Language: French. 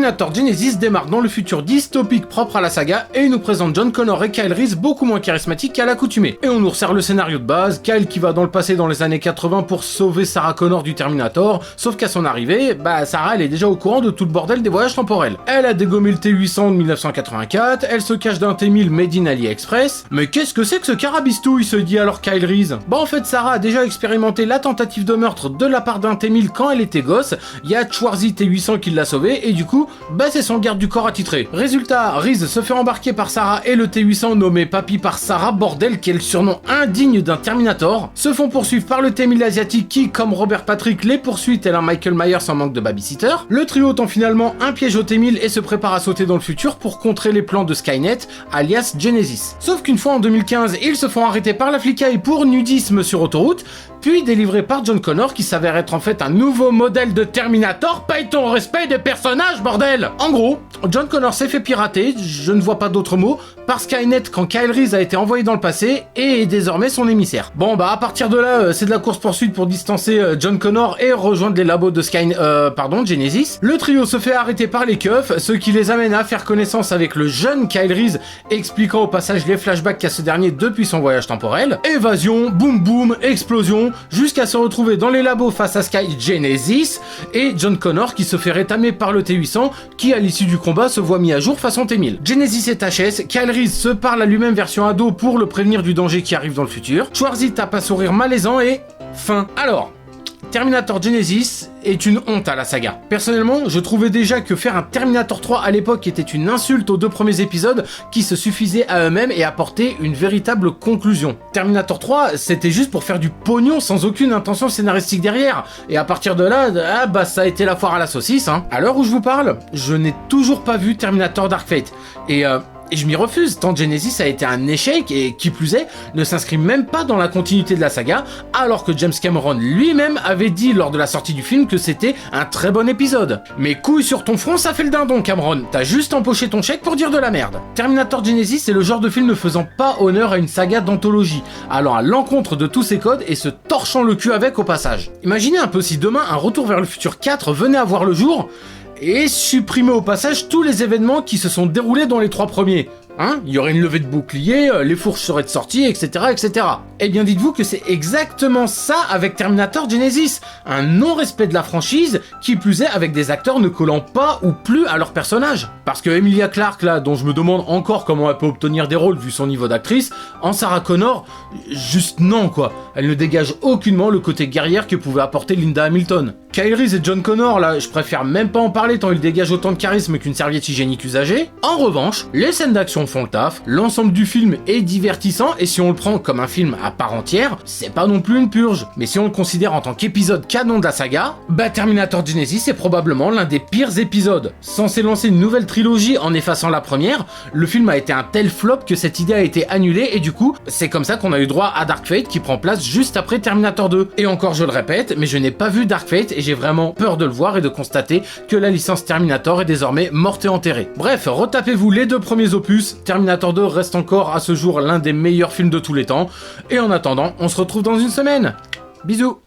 Terminator Genesis démarre dans le futur dystopique propre à la saga et il nous présente John Connor et Kyle Reese beaucoup moins charismatiques qu'à l'accoutumée. Et on nous resserre le scénario de base, Kyle qui va dans le passé dans les années 80 pour sauver Sarah Connor du Terminator, sauf qu'à son arrivée, Sarah elle est déjà au courant de tout le bordel des voyages temporels. Elle a dégommé le T-800 de 1984, elle se cache d'un T-1000 made in AliExpress, mais qu'est-ce que c'est que ce carabistouille, se dit alors Kyle Reese. En fait Sarah a déjà expérimenté la tentative de meurtre de la part d'un T-1000 quand elle était gosse, il y a Schwarzy T-800 qui l'a sauvé et du coup, c'est son garde du corps attitré. Résultat, Reese se fait embarquer par Sarah et le T-800 nommé Papy par Sarah, bordel qui est le surnom indigne d'un Terminator, se font poursuivre par le T-1000 asiatique qui, comme Robert Patrick, les poursuit tel un Michael Myers en manque de babysitter. Le trio tend finalement un piège au T-1000 et se prépare à sauter dans le futur pour contrer les plans de Skynet, alias Genesis. Sauf qu'une fois en 2015, ils se font arrêter par la flicaille pour nudisme sur autoroute, puis délivré par John Connor qui s'avère être en fait un nouveau modèle de Terminator. Paye ton respect des personnages, bordel! En gros, John Connor s'est fait pirater, je ne vois pas d'autre mot, par Skynet quand Kyle Reese a été envoyé dans le passé et est désormais son émissaire. À partir de là, c'est de la course-poursuite pour distancer John Connor et rejoindre les labos de Genesis. Le trio se fait arrêter par les keufs, ce qui les amène à faire connaissance avec le jeune Kyle Reese, expliquant au passage les flashbacks qu'a ce dernier depuis son voyage temporel. Évasion, boum boum, explosion, jusqu'à se retrouver dans les labos face à Genesis et John Connor qui se fait rétamer par le T-800 qui à l'issue du combat se voit mis à jour façon T-1000. Genesis est HS, Kyle Reese se parle à lui-même version ado pour le prévenir du danger qui arrive dans le futur, Schwarzy tape un sourire malaisant et fin. Alors, Terminator Genesis est une honte à la saga. Personnellement, je trouvais déjà que faire un Terminator 3 à l'époque était une insulte aux deux premiers épisodes qui se suffisaient à eux-mêmes et apportaient une véritable conclusion. Terminator 3, c'était juste pour faire du pognon sans aucune intention scénaristique derrière. Et à partir de là, ça a été la foire à la saucisse. À l'heure où je vous parle, je n'ai toujours pas vu Terminator Dark Fate. Et je m'y refuse, tant Genesis a été un échec et, qui plus est, ne s'inscrit même pas dans la continuité de la saga, alors que James Cameron lui-même avait dit lors de la sortie du film que c'était un très bon épisode. Mais couille sur ton front, ça fait le dindon, Cameron, t'as juste empoché ton chèque pour dire de la merde. Terminator Genesis est le genre de film ne faisant pas honneur à une saga d'anthologie, allant à l'encontre de tous ses codes et se torchant le cul avec au passage. Imaginez un peu si demain un Retour vers le futur 4 venait à voir le jour, et supprimer au passage tous les événements qui se sont déroulés dans les 3 premiers. Il y aurait une levée de bouclier, les fourches seraient sorties, etc., etc. Eh bien dites-vous que c'est exactement ça avec Terminator Genesis, un non-respect de la franchise, qui plus est avec des acteurs ne collant pas ou plus à leur personnage. Parce que Emilia Clarke là, dont je me demande encore comment elle peut obtenir des rôles vu son niveau d'actrice, en Sarah Connor, juste non quoi, elle ne dégage aucunement le côté guerrière que pouvait apporter Linda Hamilton. Kyle Reese et John Connor là, je préfère même pas en parler tant ils dégagent autant de charisme qu'une serviette hygiénique usagée. En revanche, les scènes d'action font le taf, l'ensemble du film est divertissant et si on le prend comme un film à part entière, c'est pas non plus une purge. Mais si on le considère en tant qu'épisode canon de la saga, Terminator Genesis est probablement l'un des pires épisodes. Censé lancer une nouvelle trilogie en effaçant la première, le film a été un tel flop que cette idée a été annulée et du coup, c'est comme ça qu'on a eu droit à Dark Fate qui prend place juste après Terminator 2. Et encore je le répète, mais je n'ai pas vu Dark Fate et j'ai vraiment peur de le voir et de constater que la licence Terminator est désormais morte et enterrée. Bref, retapez-vous les 2 premiers opus, Terminator 2 reste encore à ce jour l'un des meilleurs films de tous les temps, et en attendant, on se retrouve dans une semaine. Bisous.